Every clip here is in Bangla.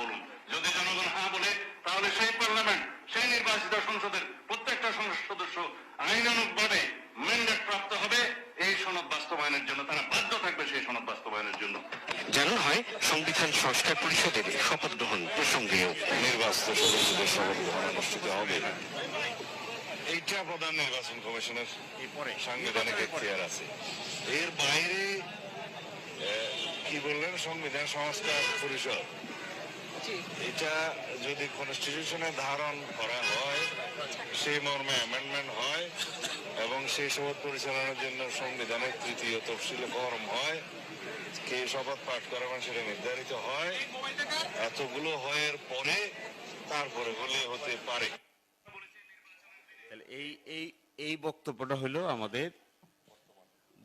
বলুন। যদি জনগণ হ্যাঁ বলে, তাহলে সেই পার্লামেন্ট, সেই নির্বাচিত সংসদের প্রত্যেকটা সংসদ সদস্য আইনানুগভাবে ম্যান্ডেট প্রাপ্ত হবে এই সনদ বাস্তবায়নের জন্য। তারা বাধ্য থাকবে সেই সনদ বাস্তবায়নের জন্য। জানানো হয় সংবিধান সংস্কার পরিষদের শপথ গ্রহণ প্রসঙ্গেও নির্বাচিত সদস্যদের শপথ গ্রহণ অনুষ্ঠিত হবে। এইটা প্রধান নির্বাচন কমিশনের সাংবিধানিক এখতিয়ার আছে। এর বাইরে কি বললেন, সংবিধান সংস্কার পরিষদ, এটা যদি কনস্টিটিউশনে ধারণ করা হয়, সেই মর্মে অ্যামেন্ডমেন্ট হয় এবং সেই শপথ পরিচালনার জন্য সংবিধানের তৃতীয় তফসিলে ফরম হয়, কে শপথ পাঠ করাবেন সেটা নির্ধারিত হয়, এতগুলো হওয়ার পরে তারপরে হলে হতে পারে। এই বক্তব্যটা হলো আমাদের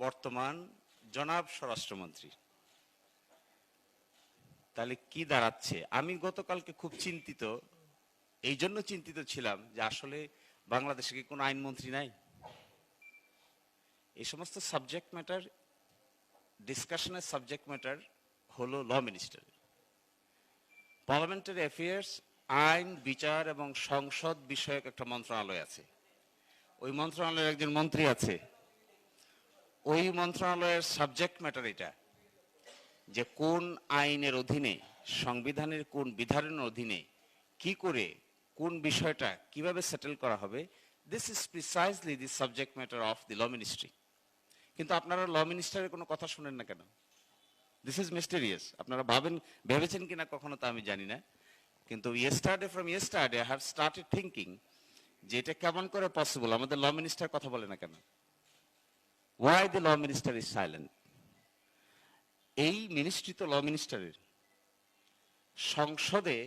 বর্তমান জনাব স্বরাষ্ট্রমন্ত্রী। তাহলে কি দাঁড়াচ্ছে? আমি গতকালকে খুব চিন্তিত, এই জন্য চিন্তিত ছিলাম যে আসলে বাংলাদেশে কি কোনো আইনমন্ত্রী নাই? এই সমস্ত সাবজেক্ট ম্যাটার, ডিসকাশনের সাবজেক্ট ম্যাটার হলো ল মিনিস্টার। পার্লামেন্টারি অ্যাফেয়ার্স, আইন, বিচার এবং সংসদ বিষয়ক একটা মন্ত্রণালয় আছে। ওই মন্ত্রণালয়ের একজন মন্ত্রী আছে। ওই মন্ত্রণালয়ের সাবজেক্ট ম্যাটার এটা, যে কোন আইনের অধীনে, সংবিধানের কোন বিধানের অধীনে কি করে কোন বিষয়টা কিভাবে সেটেল করা হবে। This is precisely the subject matter of the law ministry. কিন্তু আপনারা ল মিনিস্টারের কোনো কথা শুনেন না কেন? This is mysterious. আপনারা ভেবেছেন কিনা কখনো তা আমি জানি না, কিন্তু from yesterday I have started thinking যে এটা কেমন করে পসিবল, আমাদের ল মিনিস্টার কথা বলে না কেন? Why the law minister is silent? এই মিনিস্ট্রি তো ল মিনিস্টারের। সংসদে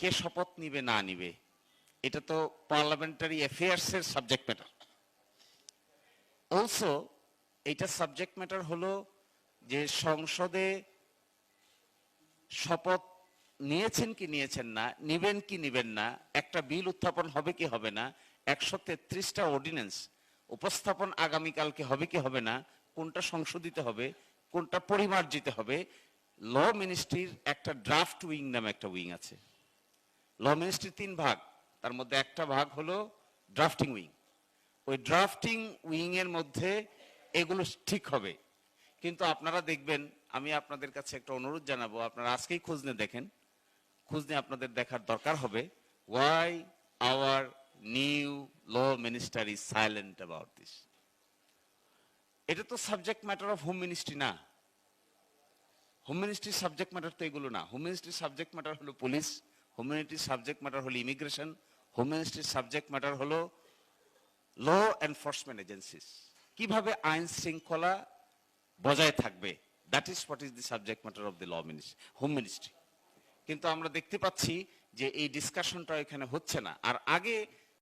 কে শপথ নিবে না নিবে এটা তো পার্লামেন্টারি অ্যাফেয়ার্সের সাবজেক্ট ম্যাটার। অলসো এইটা সাবজেক্ট ম্যাটার হলো যে সংসদে শপথ নিয়েছেন কি নিয়েছেন না, নিবেন কি নিবেন না, একটা বিল উত্থাপন হবে কি হবে না, 133টা অর্ডিন্যান্স উপস্থাপন আগামীকালকে হবে কি হবে না, কোনটা সংশোধিত হবে, কোনটা পরিমার্জিত হবে। ল মিনিস্ট্রির একটা ড্রাফট উইং নামে একটা উইং আছে। ল মিনিস্ট্রির 3 ভাগ, তার মধ্যে একটা ভাগ হলো ড্রাফটিং উইং। ওই ড্রাফটিং উইং এর মধ্যে এগুলো ঠিক হবে। কিন্তু আপনারা দেখবেন, আমি আপনাদের কাছে একটা অনুরোধ জানাবো, আপনারা আজকেই খোঁজ নিয়ে দেখেন, খোঁজ নিয়ে আপনাদের দেখার দরকার হবে why our new law minister is silent about this. এটা তো subject matter of home ministry না। হোম মিনিস্ট্রির সাবজেক্ট ম্যাটার তো এগুলো না। হোম মিনিস্ট্রির সাবজেক্ট ম্যাটার হলো পুলিশ, হোম মিনিস্ট্রির সাবজেক্ট ম্যাটার হলো ইমিগ্রেশন, হোম মিনিস্ট্রির সাবজেক্ট ম্যাটার হলো ল এনফোর্সমেন্ট এজেন্সিস, কিভাবে আইন শৃঙ্খলা বজায় থাকবে। That is what is the subject matter of the law ministry, home ministry. কিন্তু আমরা দেখতে পাচ্ছি যে এই ডিসকাশনটা এখানে হচ্ছে না। আর আগে